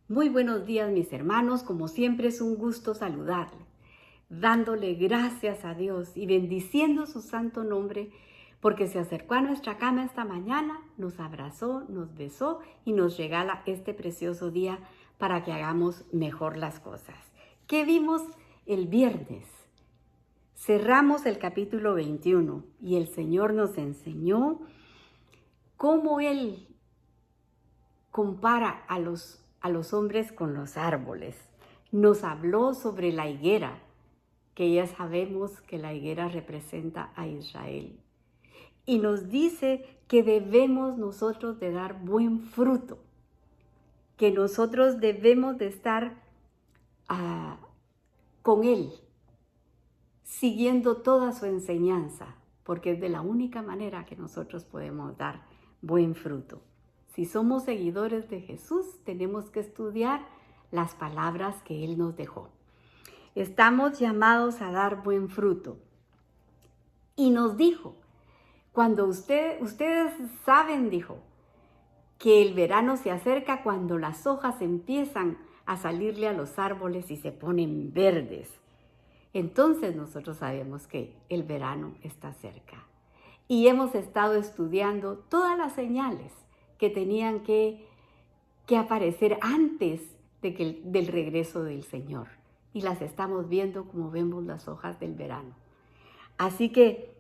Muy buenos días, mis hermanos. Como siempre es un gusto saludarles, dándole gracias a Dios y bendiciendo su santo nombre, porque se acercó a nuestra cama esta mañana, nos abrazó, nos besó y nos regala este precioso día para que hagamos mejor las cosas. ¿Qué vimos el viernes? Cerramos el capítulo 21 y el Señor nos enseñó cómo Él compara a los hombres con los árboles. Nos habló sobre la higuera, que ya sabemos que la higuera representa a Israel. Y nos dice que debemos nosotros de dar buen fruto, que nosotros debemos de estar con Él, siguiendo toda su enseñanza, porque es de la única manera que nosotros podemos dar buen fruto. Si somos seguidores de Jesús, tenemos que estudiar las palabras que Él nos dejó. Estamos llamados a dar buen fruto. Y nos dijo, cuando ustedes saben, dijo, que el verano se acerca cuando las hojas empiezan a salirle a los árboles y se ponen verdes. Entonces nosotros sabemos que el verano está cerca. Y hemos estado estudiando todas las señales que tenían que aparecer antes del regreso del Señor. Y las estamos viendo como vemos las hojas del verano. Así que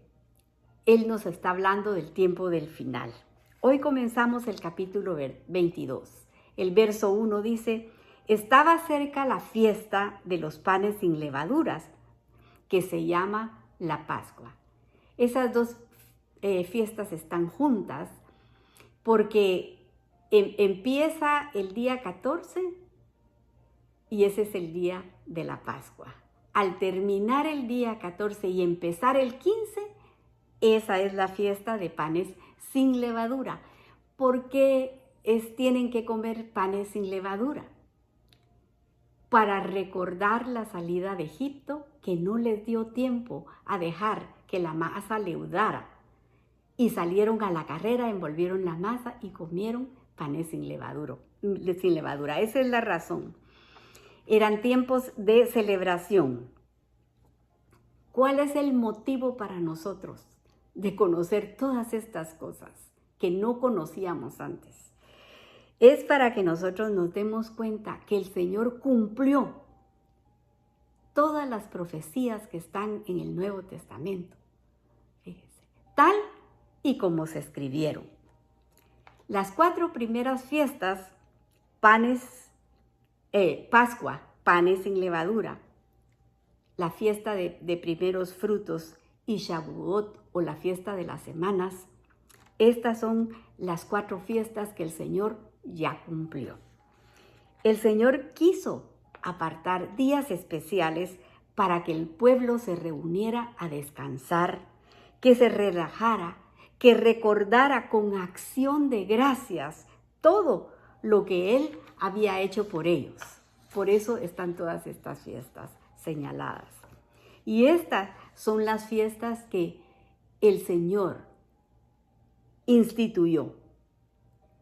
Él nos está hablando del tiempo del final. Hoy comenzamos el capítulo 22. El verso 1 dice, estaba cerca la fiesta de los panes sin levaduras, que se llama la Pascua. Esas dos fiestas están juntas porque empieza el día 14 y ese es el día de la Pascua. Al terminar el día 14 y empezar el 15, esa es la fiesta de panes sin levadura. ¿Por qué tienen que comer panes sin levadura? Para recordar la salida de Egipto, que no les dio tiempo a dejar que la masa leudara. Y salieron a la carrera, envolvieron la masa y comieron panes sin levadura. Esa es la razón. Eran tiempos de celebración. ¿Cuál es el motivo para nosotros de conocer todas estas cosas que no conocíamos antes? Es para que nosotros nos demos cuenta que el Señor cumplió todas las profecías que están en el Nuevo Testamento. Fíjese, tal y como se escribieron. Las 4 primeras fiestas, Pascua, panes sin levadura, la fiesta de primeros frutos y Shavuot o la fiesta de las semanas, estas son las 4 fiestas que el Señor ya cumplió. El Señor quiso apartar días especiales para que el pueblo se reuniera a descansar, que se relajara, que recordara con acción de gracias todo lo que Él había hecho por ellos. Por eso están todas estas fiestas señaladas. Y estas son las fiestas que el Señor instituyó.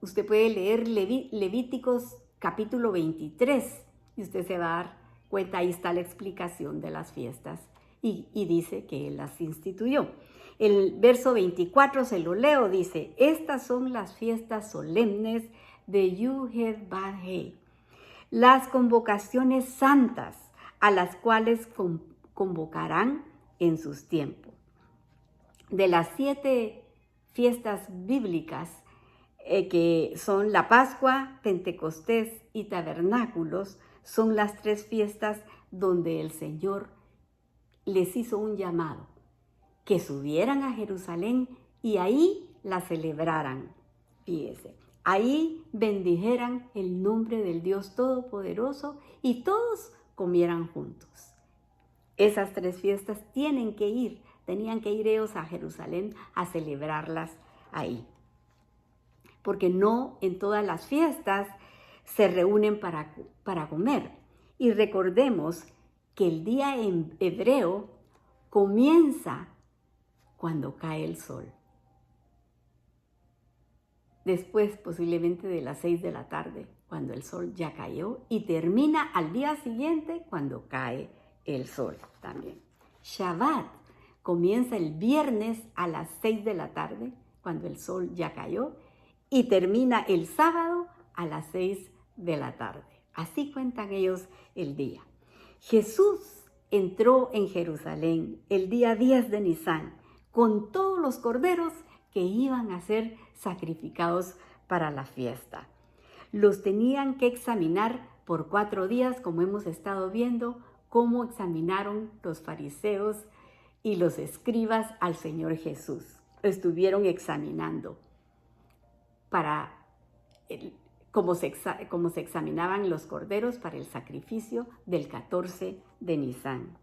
Usted puede leer Levíticos capítulo 23 y usted se va a dar cuenta, ahí está la explicación de las fiestas y dice que Él las instituyó. El verso 24 se lo leo, dice, estas son las fiestas solemnes de Yud-Heh-Vah-Heh, las convocaciones santas a las cuales convocarán en sus tiempos. De las 7 fiestas bíblicas, que son la Pascua, Pentecostés y Tabernáculos, son las 3 fiestas donde el Señor les hizo un llamado, que subieran a Jerusalén y ahí la celebraran. Fíjese, ahí bendijeran el nombre del Dios Todopoderoso y todos comieran juntos. Esas 3 fiestas tenían que ir ellos a Jerusalén a celebrarlas ahí. Porque no en todas las fiestas se reúnen para comer. Y recordemos que el día en hebreo comienza cuando cae el sol. después posiblemente de las 6 de la tarde, cuando el sol ya cayó, y termina al día siguiente cuando cae el sol también. Shabbat comienza el viernes a las 6 de la tarde, cuando el sol ya cayó, y termina el sábado a las 6 de la tarde. Así cuentan ellos el día. Jesús entró en Jerusalén el día 10 de Nisán con todos los corderos que iban a ser sacrificados para la fiesta. Los tenían que examinar por 4 días, como hemos estado viendo, cómo examinaron los fariseos y los escribas al Señor Jesús. Lo estuvieron examinando para como se examinaban los corderos para el sacrificio del 14 de Nisán.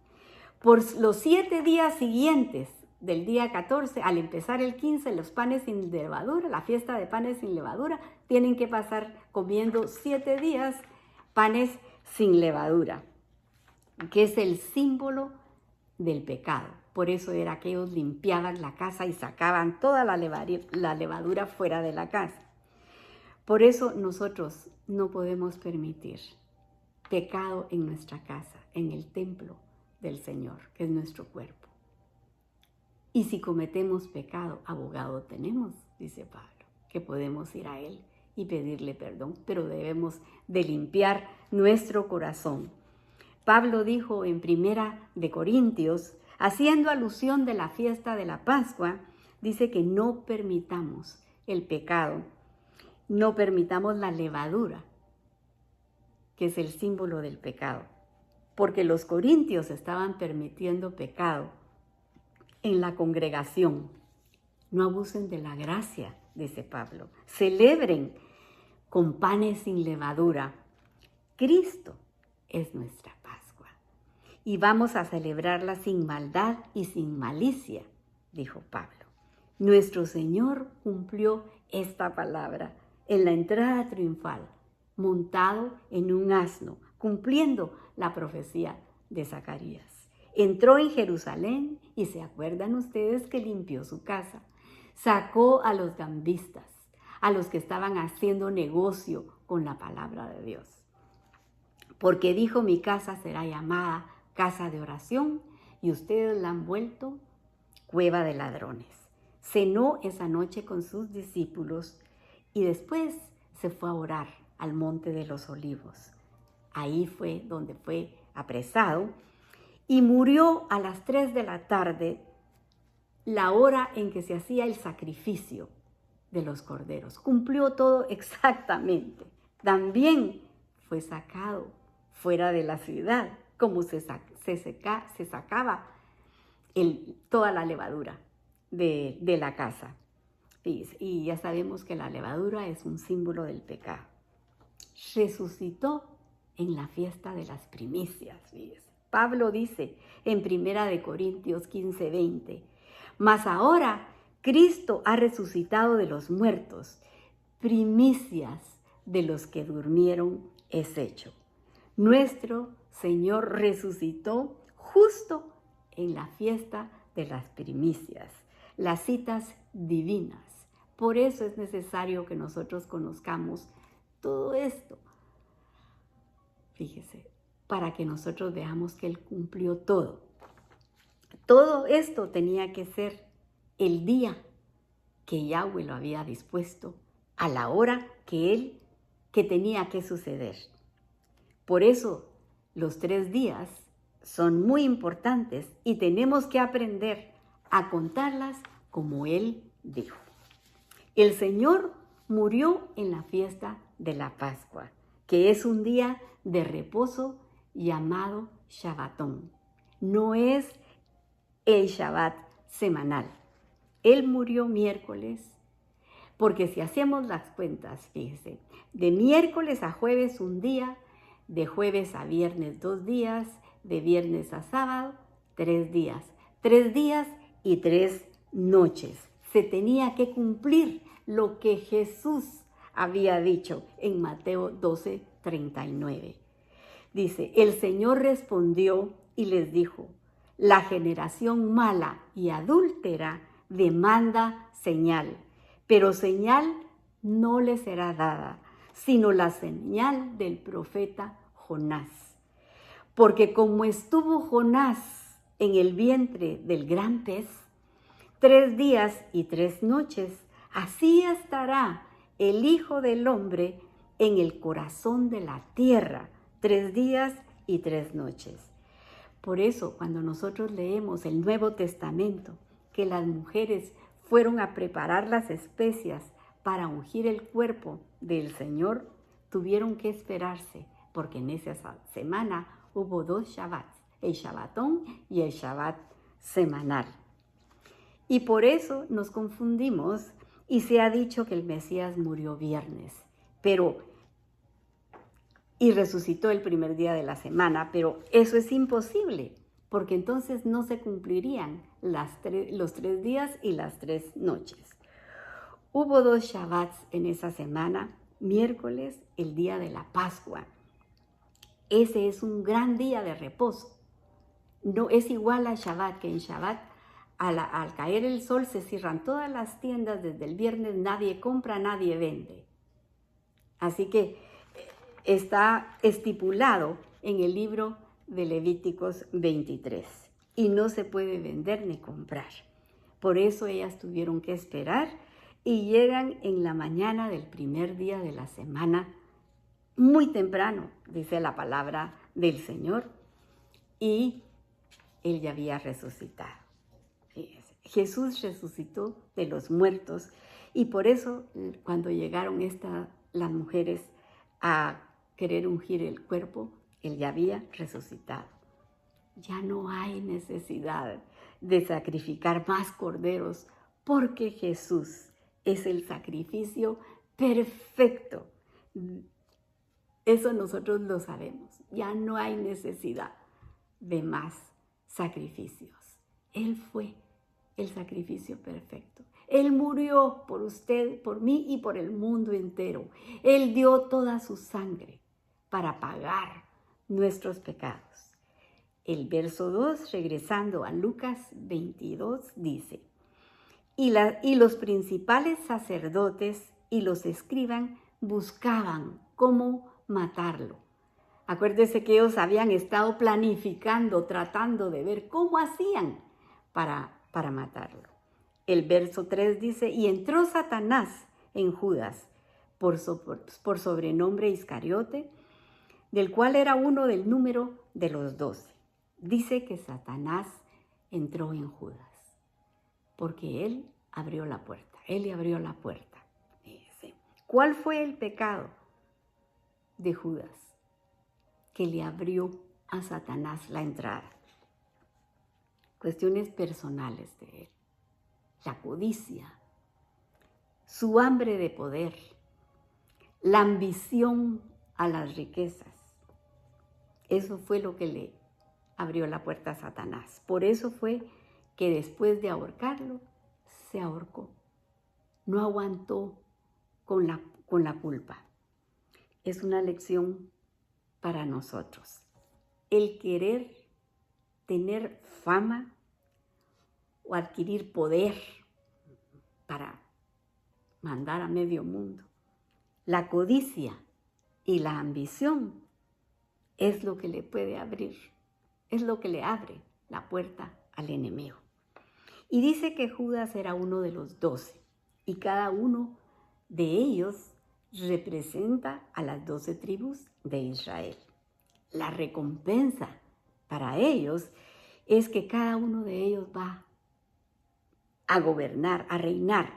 Por los 7 días siguientes del día 14, al empezar el 15, los panes sin levadura, la fiesta de panes sin levadura, tienen que pasar comiendo 7 días panes sin levadura, que es el símbolo del pecado. Por eso era que ellos limpiaban la casa y sacaban toda la levadura fuera de la casa. Por eso nosotros no podemos permitir pecado en nuestra casa, en el templo del Señor, que es nuestro cuerpo. Y si cometemos pecado, abogado tenemos, dice Pablo, que podemos ir a Él y pedirle perdón, pero debemos de limpiar nuestro corazón. Pablo dijo en 1 Corintios, haciendo alusión de la fiesta de la Pascua, dice que no permitamos el pecado, no permitamos la levadura, que es el símbolo del pecado, porque los corintios estaban permitiendo pecado en la congregación. No abusen de la gracia, dice Pablo. Celebren con panes sin levadura. Cristo es nuestra Pascua y vamos a celebrarla sin maldad y sin malicia, dijo Pablo. Nuestro Señor cumplió esta palabra en la entrada triunfal, montado en un asno, cumpliendo la profecía de Zacarías. Entró en Jerusalén y se acuerdan ustedes que limpió su casa. Sacó a los gambistas, a los que estaban haciendo negocio con la palabra de Dios. Porque dijo, mi casa será llamada casa de oración y ustedes la han vuelto cueva de ladrones. Cenó esa noche con sus discípulos y después se fue a orar al Monte de los Olivos. Ahí fue donde fue apresado y murió a las 3 de la tarde, la hora en que se hacía el sacrificio de los corderos. Cumplió todo exactamente. También fue sacado fuera de la ciudad, como se sacaba toda la levadura de la casa. Y ya sabemos que la levadura es un símbolo del pecado. Resucitó en la fiesta de las primicias. Fíjense. Pablo dice en 1 Corintios 15:20, mas ahora Cristo ha resucitado de los muertos, primicias de los que durmieron es hecho. Nuestro Señor resucitó justo en la fiesta de las primicias, las citas divinas. Por eso es necesario que nosotros conozcamos todo esto. Fíjese, para que nosotros veamos que Él cumplió todo. Todo esto tenía que ser el día que Yahweh lo había dispuesto, a la hora que tenía que suceder. Por eso los 3 días son muy importantes y tenemos que aprender a contarlas como Él dijo. El Señor murió en la fiesta de la Pascua, que es un día de reposo llamado Shabbatón. No es el Shabbat semanal. Él murió miércoles, porque si hacemos las cuentas, fíjese, de miércoles a jueves un día, de jueves a viernes 2 días, de viernes a sábado 3 días. 3 días y 3 noches. Se tenía que cumplir lo que Jesús había dicho en Mateo 12:39. Dice, el Señor respondió y les dijo, la generación mala y adúltera demanda señal, pero señal no le será dada, sino la señal del profeta Jonás. Porque como estuvo Jonás en el vientre del gran pez, 3 días y 3 noches, así estará el Hijo del Hombre en el corazón de la tierra, 3 días y 3 noches. Por eso, cuando nosotros leemos el Nuevo Testamento, que las mujeres fueron a preparar las especias para ungir el cuerpo del Señor, tuvieron que esperarse, porque en esa semana hubo 2 Shabbats, el Shabbatón y el Shabbat semanal. Y por eso nos confundimos y se ha dicho que el Mesías murió viernes, y resucitó el primer día de la semana, pero eso es imposible, porque entonces no se cumplirían los 3 días y las 3 noches. Hubo 2 Shabbats en esa semana, miércoles, el día de la Pascua. Ese es un gran día de reposo. No es igual a Shabbat, que en Shabbat al caer el sol se cierran todas las tiendas desde el viernes, nadie compra, nadie vende. Así que está estipulado en el libro de Levíticos 23 y no se puede vender ni comprar. Por eso ellas tuvieron que esperar y llegan en la mañana del primer día de la semana, muy temprano, dice la palabra del Señor, y Él ya había resucitado. Jesús resucitó de los muertos y por eso cuando llegaron las mujeres a querer ungir el cuerpo, Él ya había resucitado. Ya no hay necesidad de sacrificar más corderos porque Jesús es el sacrificio perfecto. Eso nosotros lo sabemos. Ya no hay necesidad de más sacrificios. Él fue el sacrificio perfecto. Él murió por usted, por mí y por el mundo entero. Él dio toda su sangre para pagar nuestros pecados. El verso 2, regresando a Lucas 22, dice: y los principales sacerdotes y los escribas buscaban cómo matarlo. Acuérdese que ellos habían estado planificando, tratando de ver cómo hacían para matarlo. El verso 3 dice: y entró Satanás en Judas, por sobrenombre Iscariote, del cual era uno del número de los 12. Dice que Satanás entró en Judas, porque él abrió la puerta, él le abrió la puerta. ¿Cuál fue el pecado de Judas? Que le abrió a Satanás la entrada. Cuestiones personales de él. La codicia, su hambre de poder, la ambición a las riquezas. Eso fue lo que le abrió la puerta a Satanás. Por eso fue que después de ahorcarlo, se ahorcó. No aguantó con la culpa. Es una lección para nosotros. El querer tener fama o adquirir poder para mandar a medio mundo. La codicia y la ambición es lo que le puede abrir, es lo que le abre la puerta al enemigo. Y dice que Judas era uno de los 12 y cada uno de ellos representa a las 12 tribus de Israel. La recompensa para ellos es que cada uno de ellos va a gobernar, a reinar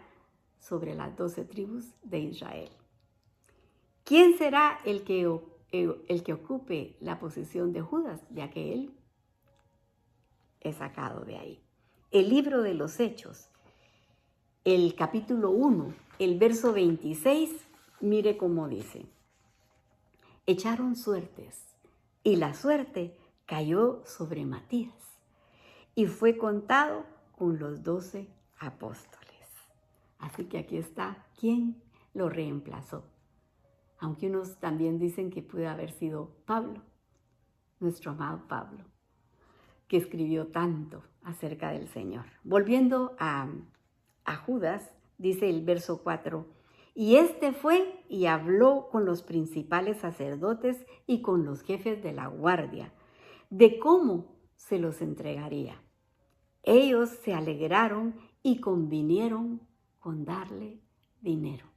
sobre las 12 tribus de Israel. ¿Quién será el que ocupe la posición de Judas, ya que él es sacado de ahí? El libro de los Hechos, el capítulo 1, el verso 26, mire cómo dice: echaron suertes y la suerte cayó sobre Matías y fue contado con los 12 apóstoles. Así que aquí está quién lo reemplazó. Aunque unos también dicen que puede haber sido Pablo, nuestro amado Pablo, que escribió tanto acerca del Señor. Volviendo a Judas, dice el verso 4: Y este fue y habló con los principales sacerdotes y con los jefes de la guardia, de cómo se los entregaría. Ellos se alegraron y convinieron con darle dinero.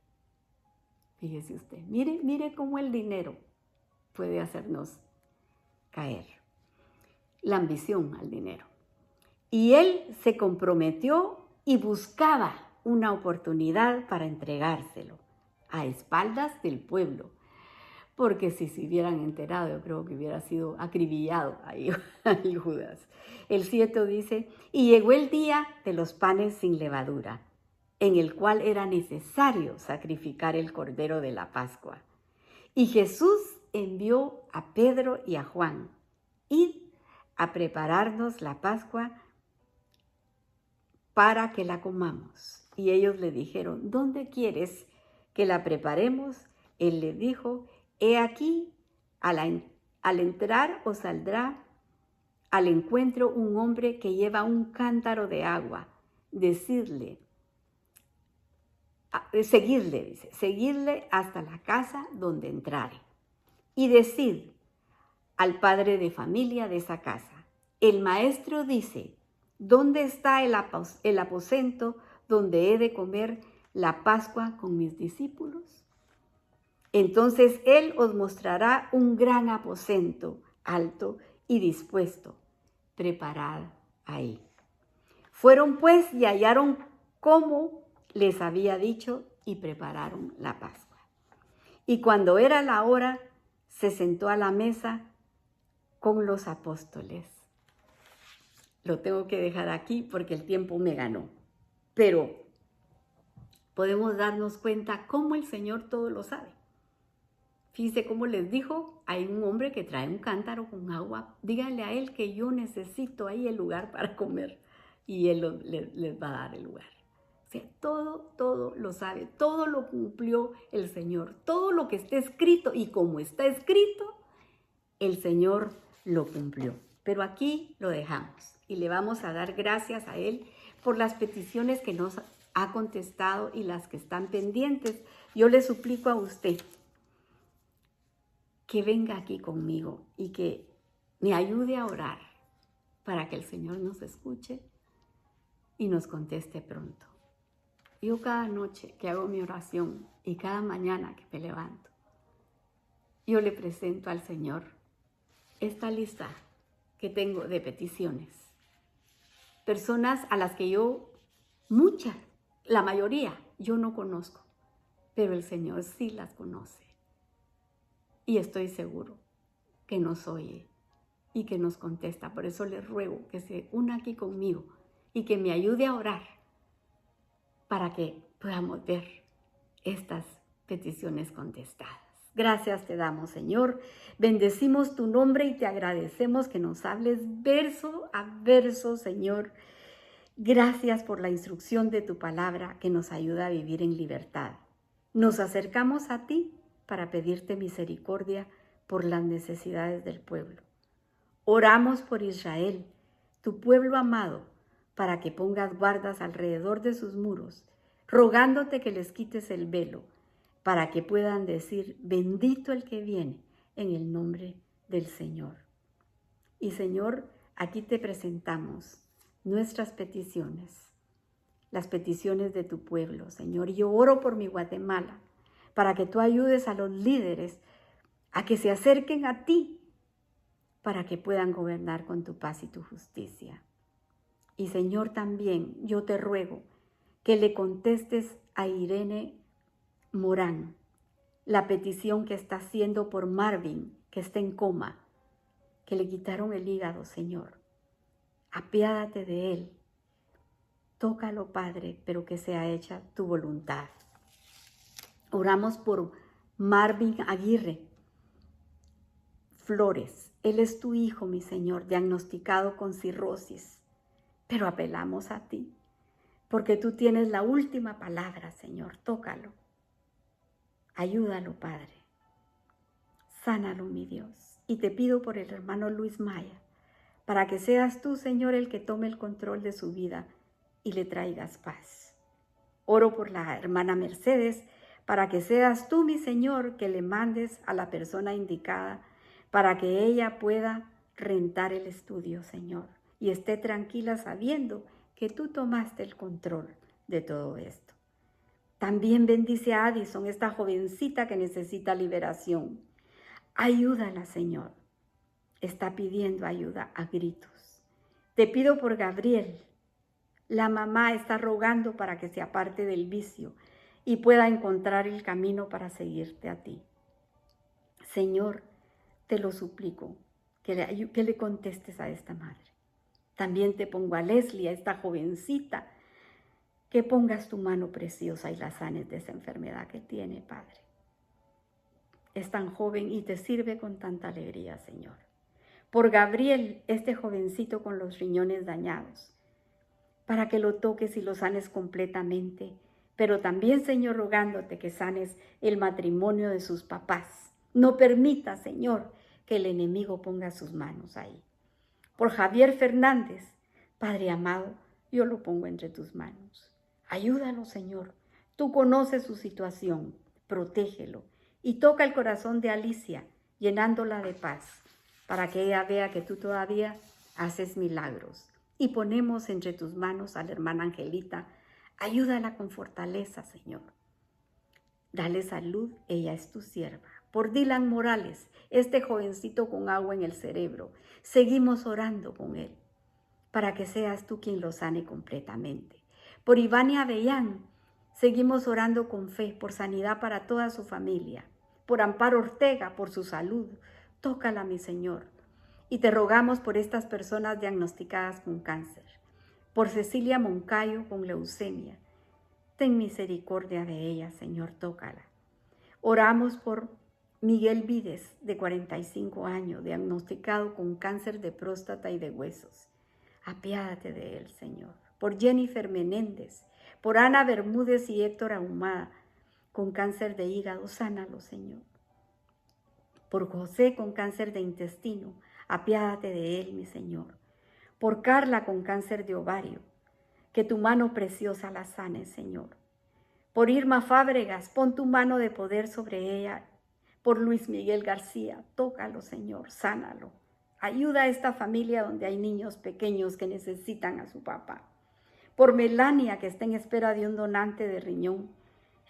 Fíjese usted, mire cómo el dinero puede hacernos caer. La ambición al dinero. Y él se comprometió y buscaba una oportunidad para entregárselo a espaldas del pueblo. Porque si se hubieran enterado, yo creo que hubiera sido acribillado ahí Judas. El 7 dice, y llegó el día de los panes sin levadura, en el cual era necesario sacrificar el cordero de la Pascua. Y Jesús envió a Pedro y a Juan, id a prepararnos la Pascua para que la comamos. Y ellos le dijeron, ¿dónde quieres que la preparemos? Él le dijo, he aquí, al entrar os saldrá al encuentro un hombre que lleva un cántaro de agua. Seguirle hasta la casa donde entrare. Y decid al padre de familia de esa casa, el maestro dice, ¿dónde está el aposento donde he de comer la Pascua con mis discípulos? Entonces él os mostrará un gran aposento, alto y dispuesto. Preparad ahí. Fueron pues y hallaron como les había dicho y prepararon la Pascua. Y cuando era la hora, se sentó a la mesa con los apóstoles. Lo tengo que dejar aquí porque el tiempo me ganó. Pero podemos darnos cuenta cómo el Señor todo lo sabe. Fíjense cómo les dijo, hay un hombre que trae un cántaro con agua, díganle a él que yo necesito ahí el lugar para comer y él les va a dar el lugar. O sea, todo lo sabe, todo lo cumplió el Señor, todo lo que está escrito y como está escrito, el Señor lo cumplió. Pero aquí lo dejamos y le vamos a dar gracias a Él por las peticiones que nos ha contestado y las que están pendientes. Yo le suplico a usted que venga aquí conmigo y que me ayude a orar para que el Señor nos escuche y nos conteste pronto. Yo cada noche que hago mi oración y cada mañana que me levanto, yo le presento al Señor esta lista que tengo de peticiones. Personas a las que yo, muchas, la mayoría, yo no conozco, pero el Señor sí las conoce. Y estoy seguro que nos oye y que nos contesta. Por eso le ruego que se una aquí conmigo y que me ayude a orar para que podamos ver estas peticiones contestadas. Gracias te damos, Señor. Bendecimos tu nombre y te agradecemos que nos hables verso a verso, Señor. Gracias por la instrucción de tu palabra que nos ayuda a vivir en libertad. Nos acercamos a ti para pedirte misericordia por las necesidades del pueblo. Oramos por Israel, tu pueblo amado, para que pongas guardas alrededor de sus muros, rogándote que les quites el velo, para que puedan decir, bendito el que viene en el nombre del Señor. Y Señor, aquí te presentamos nuestras peticiones, las peticiones de tu pueblo, Señor. Yo oro por mi Guatemala, para que tú ayudes a los líderes a que se acerquen a ti, para que puedan gobernar con tu paz y tu justicia. Y Señor, también yo te ruego que le contestes a Irene Morán la petición que está haciendo por Marvin, que está en coma, que le quitaron el hígado, Señor. Apiádate de él. Tócalo, Padre, pero que sea hecha tu voluntad. Oramos por Marvin Aguirre Flores. Él es tu hijo, mi Señor, diagnosticado con cirrosis. Pero apelamos a ti, porque tú tienes la última palabra, Señor. Tócalo. Ayúdalo, Padre. Sánalo, mi Dios. Y te pido por el hermano Luis Maya, para que seas tú, Señor, el que tome el control de su vida y le traigas paz. Oro por la hermana Mercedes, para que seas tú, mi Señor, que le mandes a la persona indicada para que ella pueda rentar el estudio, Señor, y esté tranquila sabiendo que tú tomaste el control de todo esto. También bendice a Addison, esta jovencita que necesita liberación. Ayúdala, Señor. Está pidiendo ayuda a gritos. Te pido por Gabriel. La mamá está rogando para que se aparte del vicio y pueda encontrar el camino para seguirte a ti. Señor, te lo suplico, que le contestes a esta madre. También te pongo a Leslie, a esta jovencita, que pongas tu mano preciosa y la sanes de esa enfermedad que tiene, Padre. Es tan joven y te sirve con tanta alegría, Señor. Por Gabriel, este jovencito con los riñones dañados, para que lo toques y lo sanes completamente, pero también, Señor, rogándote que sanes el matrimonio de sus papás. No permita, Señor, que el enemigo ponga sus manos ahí. Por Javier Fernández, Padre amado, yo lo pongo entre tus manos. Ayúdalo, Señor. Tú conoces su situación, protégelo y toca el corazón de Alicia, llenándola de paz, para que ella vea que tú todavía haces milagros. Y ponemos entre tus manos a la hermana Angelita. Ayúdala con fortaleza, Señor. Dale salud, ella es tu sierva. Por Dylan Morales, este jovencito con agua en el cerebro, seguimos orando con él, para que seas tú quien lo sane completamente. Por Iván Avellán, seguimos orando con fe, por sanidad para toda su familia. Por Amparo Ortega, por su salud. Tócala, mi Señor. Y te rogamos por estas personas diagnosticadas con cáncer. Por Cecilia Moncayo con leucemia. Ten misericordia de ella, Señor, tócala. Oramos por Miguel Vides, de 45 años, diagnosticado con cáncer de próstata y de huesos. Apiádate de él, Señor. Por Jennifer Menéndez, por Ana Bermúdez y Héctor Ahumada, con cáncer de hígado, sánalo, Señor. Por José con cáncer de intestino, apiádate de él, mi Señor. Por Carla con cáncer de ovario, que tu mano preciosa la sane, Señor. Por Irma Fábregas, pon tu mano de poder sobre ella. Por Luis Miguel García, tócalo, Señor, sánalo. Ayuda a esta familia donde hay niños pequeños que necesitan a su papá. Por Melania, que está en espera de un donante de riñón,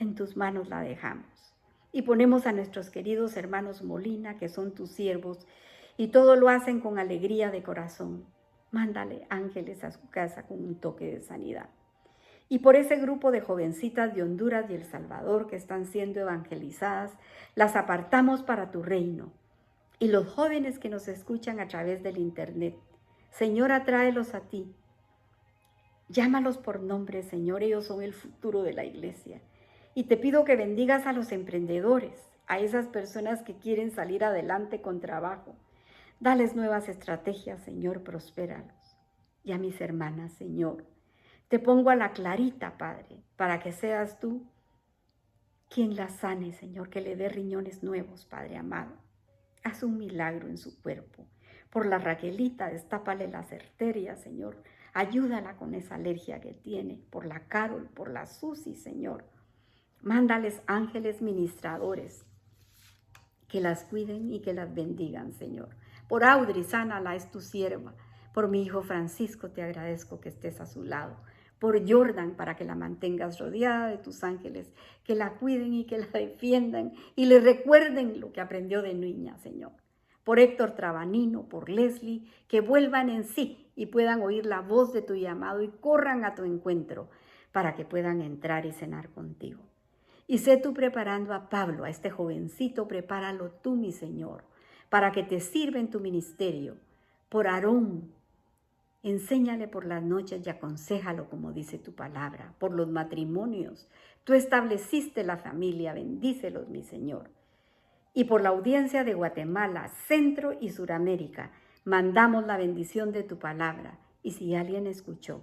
en tus manos la dejamos. Y ponemos a nuestros queridos hermanos Molina, que son tus siervos, y todo lo hacen con alegría de corazón. Mándale ángeles a su casa con un toque de sanidad. Y por ese grupo de jovencitas de Honduras y El Salvador que están siendo evangelizadas, las apartamos para tu reino. Y los jóvenes que nos escuchan a través del internet, Señor, atráelos a ti. Llámalos por nombre, Señor, ellos son el futuro de la iglesia. Y te pido que bendigas a los emprendedores, a esas personas que quieren salir adelante con trabajo. Dales nuevas estrategias, Señor, prospéralos. Y a mis hermanas, Señor, te pongo a la Clarita, Padre, para que seas tú quien la sane, Señor, que le dé riñones nuevos, Padre amado. Haz un milagro en su cuerpo. Por la Raquelita, destápale las arterias, Señor. Ayúdala con esa alergia que tiene. Por la Carol, por la Susi, Señor. Mándales ángeles ministradores que las cuiden y que las bendigan, Señor. Por Audrey, sánala, es tu sierva. Por mi hijo Francisco, te agradezco que estés a su lado. Por Jordan, para que la mantengas rodeada de tus ángeles, que la cuiden y que la defiendan y le recuerden lo que aprendió de niña, Señor. Por Héctor Trabanino, por Leslie, que vuelvan en sí y puedan oír la voz de tu llamado y corran a tu encuentro para que puedan entrar y cenar contigo. Y sé tú preparando a Pablo, a este jovencito, prepáralo tú, mi Señor, para que te sirva en tu ministerio. Por Aarón, enséñale por las noches y aconséjalo como dice tu palabra. Por los matrimonios, tú estableciste la familia, bendícelos, mi Señor. Y por la audiencia de Guatemala, Centro y Suramérica, mandamos la bendición de tu palabra. Y si alguien escuchó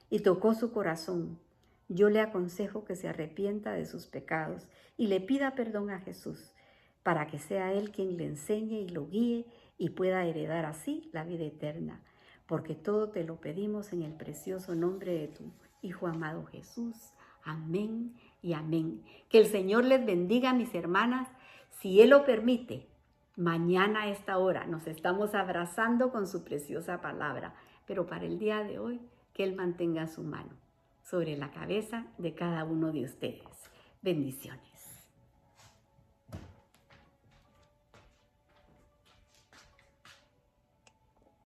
y tocó su corazón, yo le aconsejo que se arrepienta de sus pecados y le pida perdón a Jesús, para que sea Él quien le enseñe y lo guíe y pueda heredar así la vida eterna. Porque todo te lo pedimos en el precioso nombre de tu Hijo amado Jesús. Amén y amén. Que el Señor les bendiga, mis hermanas. Si Él lo permite, mañana a esta hora nos estamos abrazando con su preciosa palabra. Pero para el día de hoy, que Él mantenga su mano sobre la cabeza de cada uno de ustedes. Bendiciones.